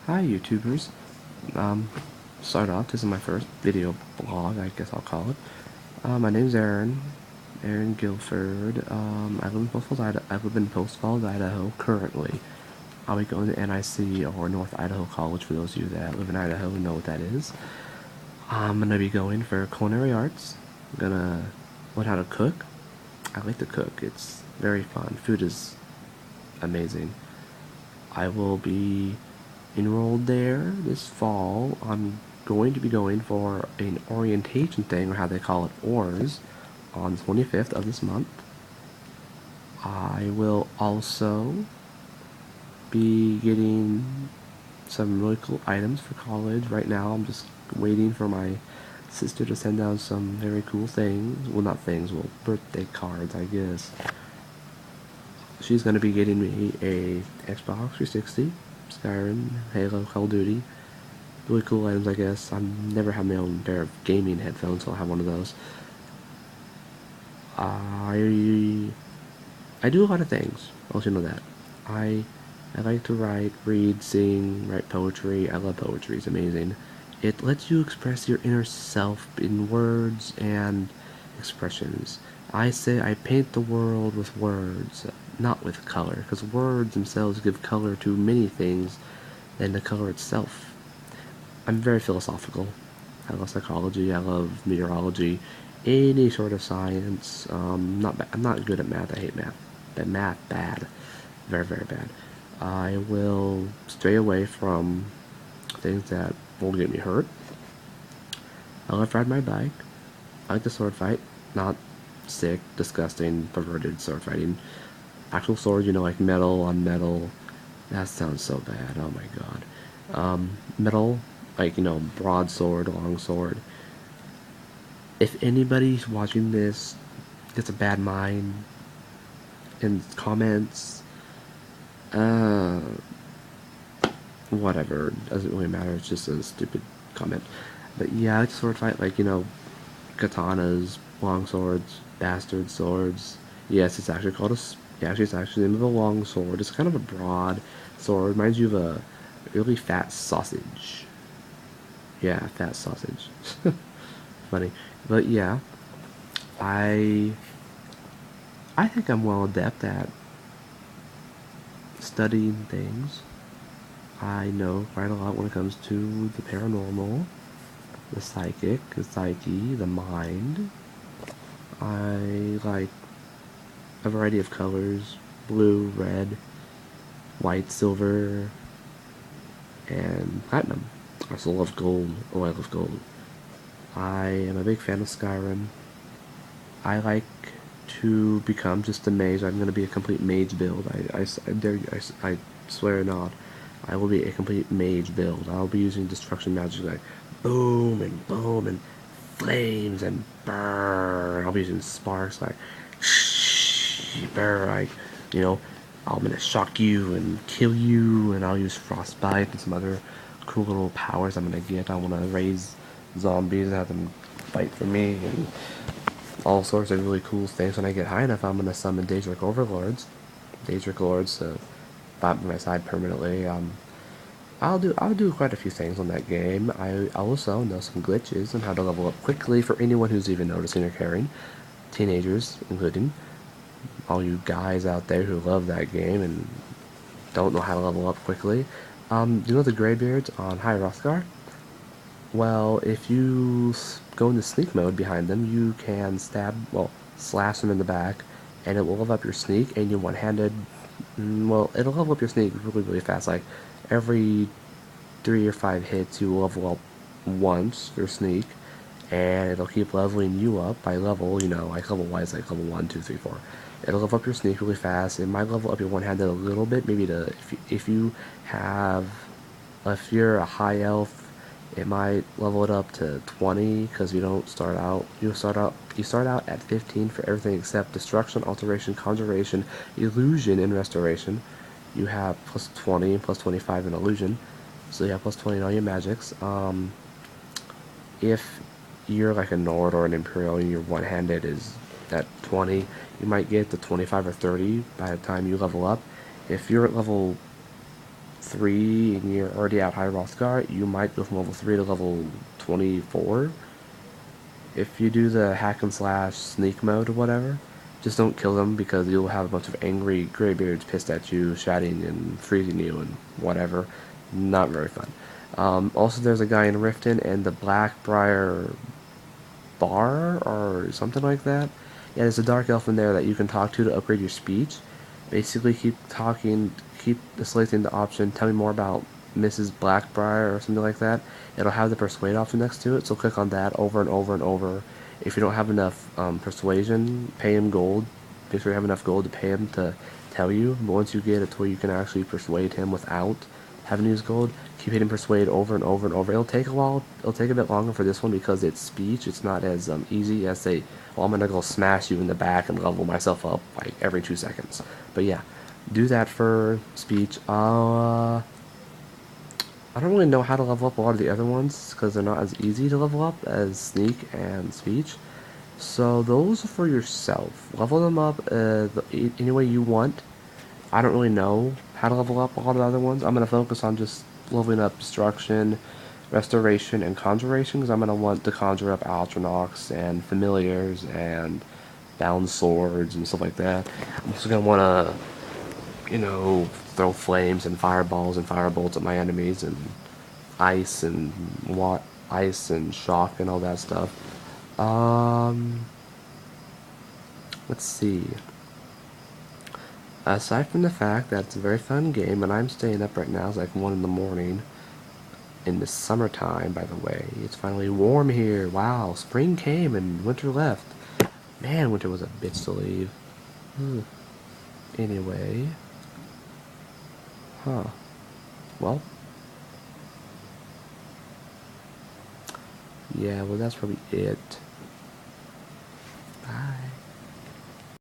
Hi YouTubers. Um, Start off, this is my first video blog, I guess I'll call it. My name's Aaron Guilford. I live in Post Falls, Idaho, currently. I'll be going to NIC, or North Idaho College, for those of you that live in Idaho and know what that is. I'm gonna be going for culinary arts. I'm gonna learn how to cook. I like to cook, it's very fun. Food is amazing. I will be enrolled there this fall. I'm going to be going for an orientation thing, or how they call it, ORS, on the 25th of this month. I will also be getting some really cool items for college. Right now, I'm just waiting for my sister to send down some very cool things. Well, not things, well, birthday cards, I guess. She's going to be getting me a Xbox 360, Skyrim, Halo, Call of Duty. Really cool items, I guess. I've never had my own pair of gaming headphones, so I'll have one of those. I do a lot of things. I'll let you know that. I I like to write, read, sing, write poetry. I love poetry. It's amazing. It lets you express your inner self in words and expressions. I say I paint the world with words, not with color, because words themselves give color to many things than the color itself. I'm very philosophical. I love psychology. I love meteorology, any sort of science. I'm not good at math. I hate math. But math bad, very very bad. I will stray away from things that will get me hurt. I love to ride my bike. I like to sword fight. Not sick, disgusting, perverted sword fighting. Actual swords, like metal on metal. That sounds so bad. Oh my god. Metal, like, broadsword, longsword. If anybody's watching this gets a bad mind in comments, uh, whatever, doesn't really matter. It's just a stupid comment. But yeah, I like to sword fight, like, katanas, long swords, bastard swords. Yes, it's actually called a. Yeah, actually, it's actually the name of a long sword. It's kind of a broad sword. Reminds you of a really fat sausage. Yeah, fat sausage. Funny, but yeah, I I think I'm well adept at studying things. I know quite a lot when it comes to the paranormal, the psychic, the psyche, the mind. I like a variety of colors: blue, red, white, silver, and platinum. I also love gold. Oh, I love gold. I am a big fan of Skyrim. I like to become just a mage. I'm going to be a complete mage build. I dare you, I swear not. I will be a complete mage build. I'll be using destruction magic, like boom and flames and burn. I'll be using sparks, like burn, like, you know, I'm gonna shock you and kill you, and I'll use frostbite and some other cool little powers I'm gonna get. I wanna raise zombies and have them fight for me, and all sorts of really cool things. When I get high enough, I'm gonna summon Daedric Overlords. Daedric Lords to fight by my side permanently. I'll do quite a few things on that game. I also know some glitches on how to level up quickly for anyone who's even noticing or caring. Teenagers, including all you guys out there who love that game and don't know how to level up quickly. Do you know the Greybeards on High Hrothgar? Well, if you go into sneak mode behind them, you can slash them in the back, and it will level up your sneak, and your one-handed, well, it'll level up your sneak really, really fast. Like, every 3 or 5 hits, you level up once your sneak, and it'll keep leveling you up by level, like level-wise, like level 1, 2, 3, 4. It'll level up your sneak really fast. It might level up your one-handed a little bit, maybe if you have, if you're a high elf, it might level it up to 20, because you don't start out. You start out at 15 for everything except destruction, alteration, conjuration, illusion, and restoration. You have plus 20 and plus 25 in illusion, so you have plus 20 in all your magics. If you're like a Nord or an Imperial and your one-handed is at 20, you might get to 25 or 30 by the time you level up. If you're at level 3 and you're already at high Rothgar, you might go from level 3 to level 24. If you do the hack and slash sneak mode or whatever, just don't kill them because you'll have a bunch of angry graybeards pissed at you, shouting and freezing you and whatever. Not very fun. Also, there's a guy in Riften and the Blackbriar Bar or something like that. Yeah, there's a dark elf in there that you can talk to upgrade your speech. Basically, keep talking, keep selecting the option, tell me more about Mrs. Blackbriar or something like that. It'll have the persuade option next to it, so click on that over and over and over. If you don't have enough persuasion, pay him gold. Make sure you have enough gold to pay him to tell you. But once you get it to where you can actually persuade him without having to use gold, keep hitting persuade over and over and over. It'll take a while. It'll take a bit longer for this one because it's speech. It's not as easy as say, well, I'm gonna go smash you in the back and level myself up like every 2 seconds. But yeah, do that for speech. I don't really know how to level up a lot of the other ones because they're not as easy to level up as sneak and speech. So those are for yourself. Level them up any way you want. I don't really know how to level up a lot of the other ones. I'm going to focus on just leveling up Destruction, Restoration, and Conjuration because I'm going to want to conjure up Altronox and Familiars and Bound Swords and stuff like that. I'm also going to want to, throw flames and fireballs and firebolts at my enemies and ice and ice and shock and all that stuff. Let's see. Aside from the fact that it's a very fun game, and I'm staying up right now, it's like 1 in the morning. In the summertime, by the way. It's finally warm here. Wow, spring came and winter left. Man, winter was a bitch to leave. Anyway. Huh. Well. Yeah, well that's probably it.